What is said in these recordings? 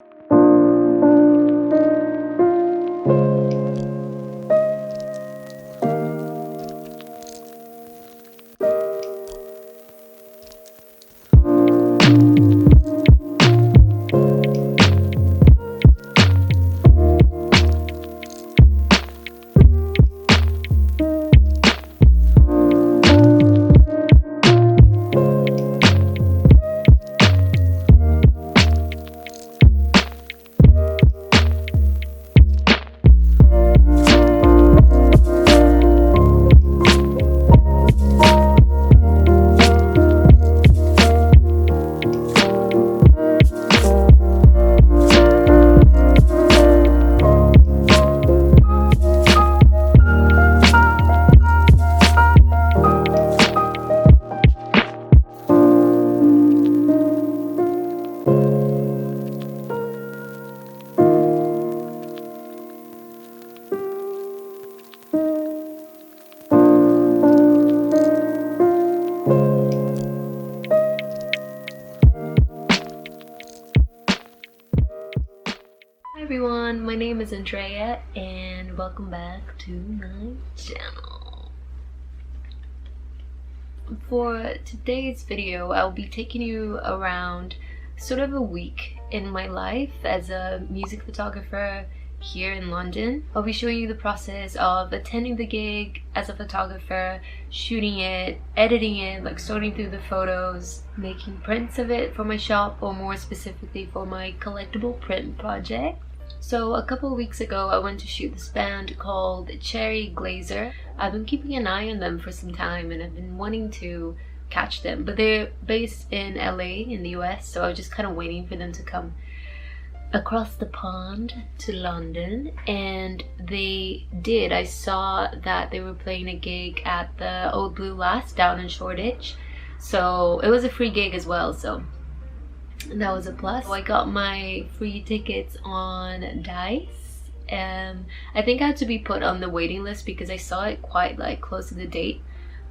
Hi everyone, my name is Andrea and welcome back to my channel. For today's video, I'll be taking you around sort of a week in my life as a music photographer here in London. I'll be showing you the process of attending the gig as a photographer, shooting it, editing it, like sorting through the photos, making prints of it for my shop, or more specifically for my collectible print project. So a couple of weeks ago I went to shoot this band called Cherry Glazerr. I've been keeping an eye on them for some time and I've been wanting to catch them, but they're based in LA in the US, so I was just kind of waiting for them to come across the pond to London, and they did. I saw that they were playing a gig at the Old Blue Lass down in Shoreditch, so it was a free gig as well, so that was a plus. So I got my free tickets on Dice, and I think I had to be put on the waiting list because I saw it quite like close to the date,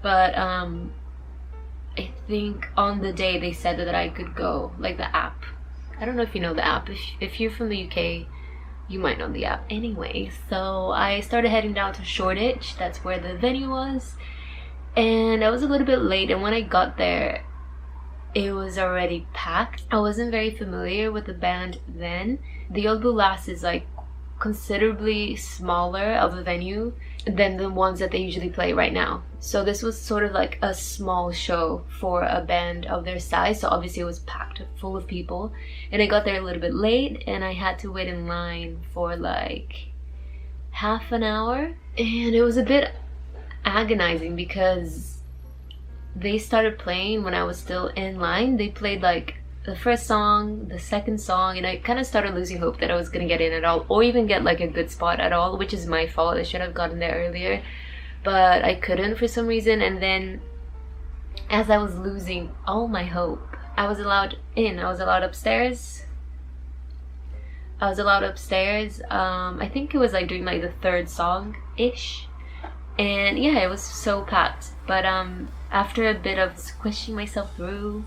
but I think on the day they said that I could go, like the app. I don't know if you know the app. If you're from the UK, you might know the app. Anyway, so I started heading down to Shoreditch. That's where the venue was, and I was a little bit late, and when I got there it was already packed. I wasn't very familiar with the band then. The Old Blue Lass is like considerably smaller of a venue than the ones that they usually play right now. So this was sort of like a small show for a band of their size, so obviously it was packed full of people. And I got there a little bit late and I had to wait in line for like half an hour, and it was a bit agonizing because they started playing when I was still in line. They played like the first song, the second song, and I kind of started losing hope that I was gonna get in at all, or even get like a good spot at all, which is my fault. I should have gotten there earlier, but I couldn't for some reason. And then as I was losing all my hope, I was allowed in. I was allowed upstairs. I think it was like during like the third song-ish. And yeah, it was so packed. But after a bit of squishing myself through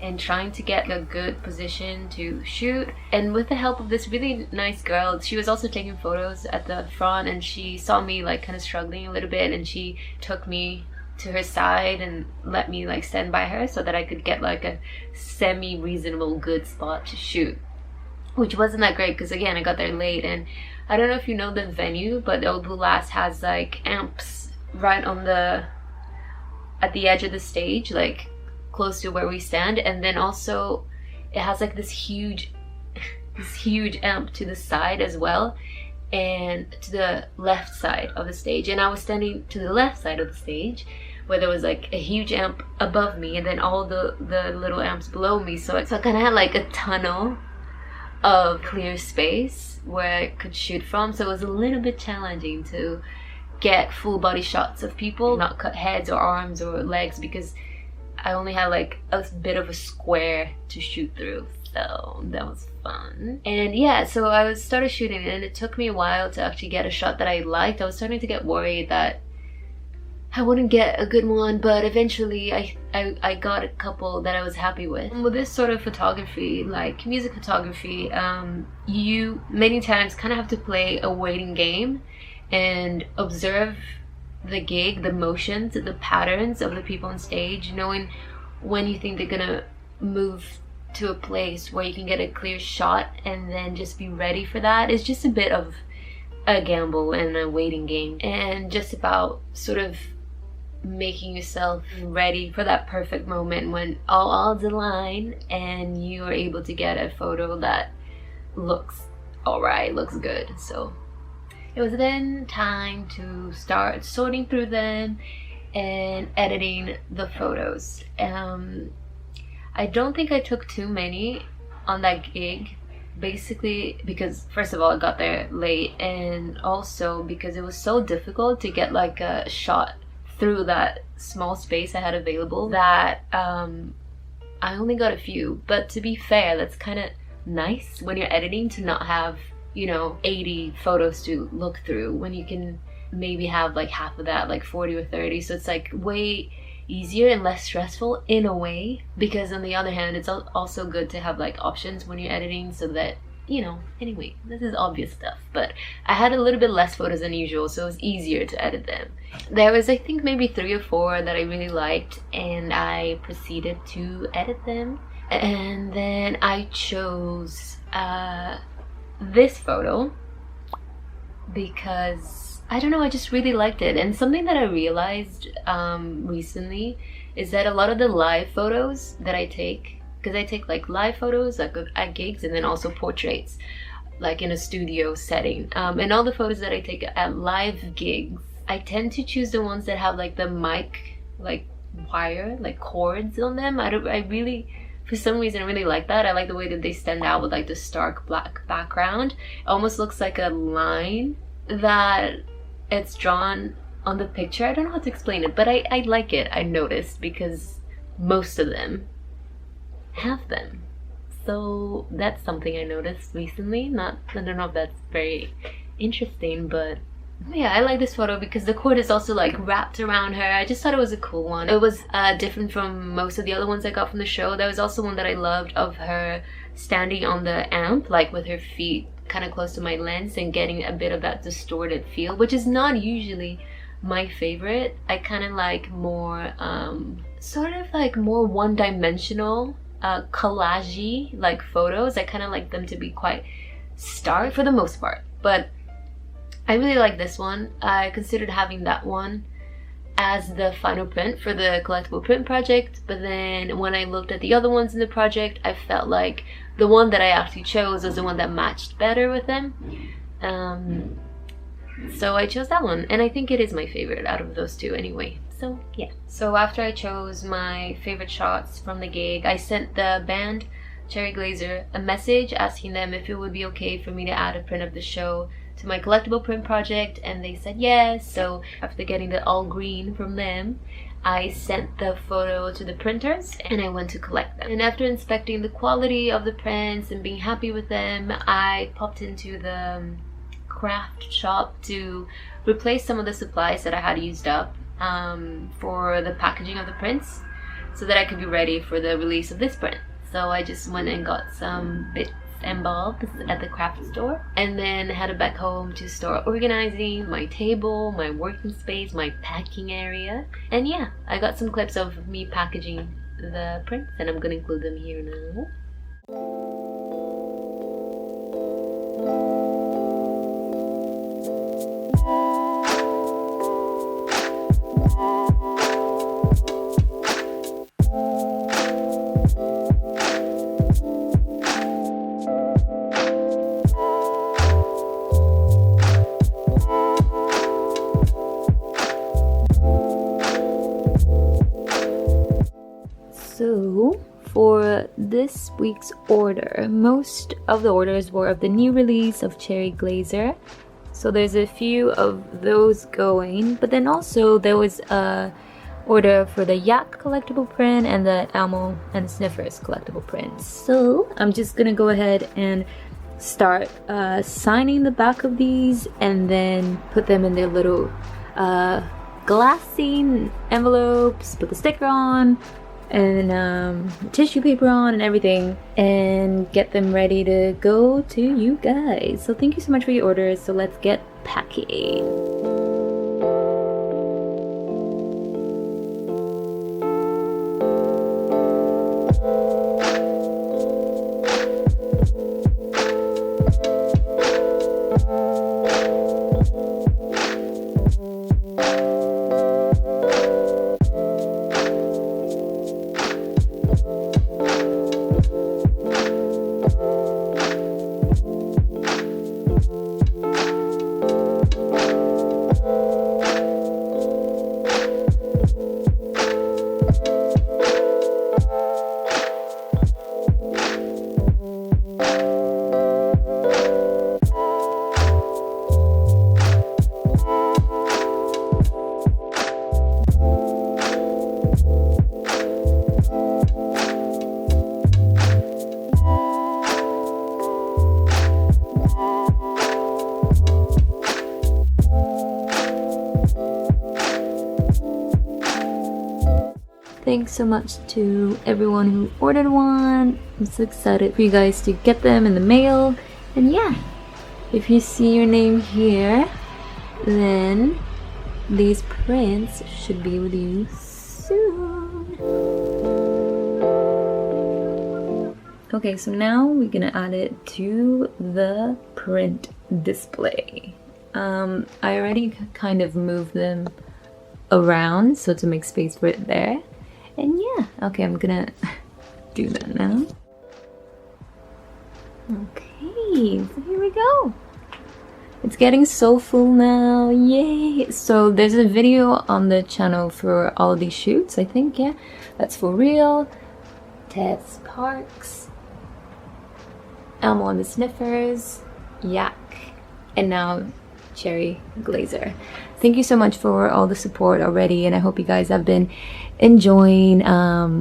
and trying to get a good position to shoot, and with the help of this really nice girl, she was also taking photos at the front, and she saw me like kind of struggling a little bit, and she took me to her side and let me like stand by her so that I could get like a semi-reasonable good spot to shoot, which wasn't that great because again I got there late. And I don't know if you know the venue, but the Old Blue Lass has like amps right on at the edge of the stage, like close to where we stand, and then also it has like this huge amp to the side as well, and to the left side of the stage. And I was standing to the left side of the stage where there was like a huge amp above me and then all the little amps below me, so I kind of had like a tunnel of clear space where I could shoot from. So it was a little bit challenging to get full body shots of people, not cut heads or arms or legs, because I only had like a bit of a square to shoot through. So that was fun. And yeah, so I started shooting, and it took me a while to actually get a shot that I liked. I was starting to get worried that I wouldn't get a good one, but eventually I got a couple that I was happy with. With this sort of photography, like music photography, you many times kind of have to play a waiting game and observe the gig, the motions, the patterns of the people on stage, knowing when you think they're gonna move to a place where you can get a clear shot and then just be ready for that. It's just a bit of a gamble and a waiting game, and just about sort of making yourself ready for that perfect moment when all odds align and you are able to get a photo that looks alright, looks good. So it was then time to start sorting through them and editing the photos. I don't think I took too many on that gig, basically because first of all I got there late, and also because it was so difficult to get like a shot through that small space I had available that I only got a few. But to be fair, that's kind of nice when you're editing to not have, you know, 80 photos to look through when you can maybe have like half of that, like 40 or 30. So it's like way easier and less stressful in a way, because on the other hand it's also good to have like options when you're editing so that, you know, anyway, this is obvious stuff, but I had a little bit less photos than usual, so it was easier to edit them. There was, I think, maybe 3 or 4 that I really liked, and I proceeded to edit them. And then I chose this photo because, I don't know, I just really liked it. And something that I realized recently is that a lot of the live photos that I take, because I take like live photos like at gigs and then also portraits like in a studio setting, and all the photos that I take at live gigs, I tend to choose the ones that have like the mic like wire, like cords on them. I really, for some reason, I really like that. I like the way that they stand out with like the stark black background. It almost looks like a line that it's drawn on the picture. I don't know how to explain it, but I like it. I noticed because most of them have them. So that's something I noticed recently. I don't know if that's very interesting, but yeah, I like this photo because the cord is also like wrapped around her. I just thought it was a cool one. It was different from most of the other ones I got from the show. There was also one that I loved of her standing on the amp, like with her feet kind of close to my lens and getting a bit of that distorted feel, which is not usually my favorite. I kind of like more sort of like more one-dimensional collage-y like photos. I kind of like them to be quite stark for the most part, but I really like this one. I considered having that one as the final print for the collectible print project, but then when I looked at the other ones in the project, I felt like the one that I actually chose was the one that matched better with them. So I chose that one, and I think it is my favorite out of those two anyway. So yeah. So after I chose my favorite shots from the gig, I sent the band Cherry Glazerr a message asking them if it would be okay for me to add a print of the show to my collectible print project, and they said yes. So after getting the all green from them, I sent the photo to the printers and I went to collect them. And after inspecting the quality of the prints and being happy with them, I popped into the craft shop to replace some of the supplies that I had used up for the packaging of the prints, so that I could be ready for the release of this print. So I just went and got some bits and bobs at the craft store, and then headed back home to start organizing my table, my working space, my packing area. And yeah, I got some clips of me packaging the prints, and I'm gonna include them here now. So for this week's order, most of the orders were of the new release of Cherry Glazerr. So there's a few of those going, but then also there was a order for the Yak collectible print and the Elmo and Sniffers collectible prints. So I'm just gonna go ahead and start signing the back of these and then put them in their little glassine envelopes, put the sticker on, and tissue paper on and everything, and get them ready to go to you guys. So thank you so much for your orders. So let's get packing. Thanks so much to everyone who ordered one. I'm so excited for you guys to get them in the mail. And yeah, if you see your name here, then these prints should be with you soon. Okay, so now we're gonna add it to the print display. I already kind of moved them around so to make space for it there. And yeah, okay, I'm gonna do that now. Okay, so here we go. It's getting so full now, yay! So there's a video on the channel for all of these shoots, I think, yeah. That's For Real, Tess Parks, Elmo and the Sniffers, Yak, and now Cherry Glazer. Thank you so much for all the support already, and I hope you guys have been enjoying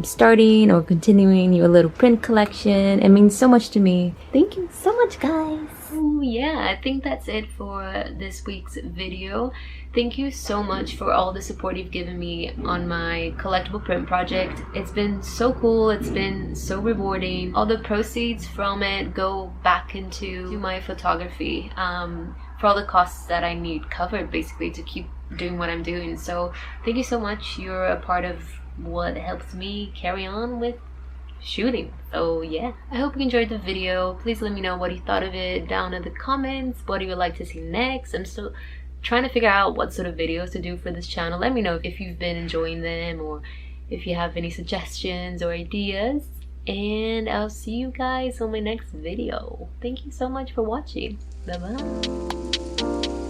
starting or continuing your little print collection. It means so much to me. Thank you so much, guys. Ooh, yeah, I think that's it for this week's video. Thank you so much for all the support you've given me on my collectible print project. It's been so cool, it's been so rewarding. All the proceeds from it go back into my photography, for all the costs that I need covered basically to keep doing what I'm doing. So thank you so much. You're a part of what helps me carry on with shooting. So yeah, I hope you enjoyed the video. Please let me know what you thought of it down in the comments. What do you like to see next? I'm still trying to figure out what sort of videos to do for this channel. Let me know if you've been enjoying them or if you have any suggestions or ideas. And I'll see you guys on my next video. Thank you so much for watching. Bye bye.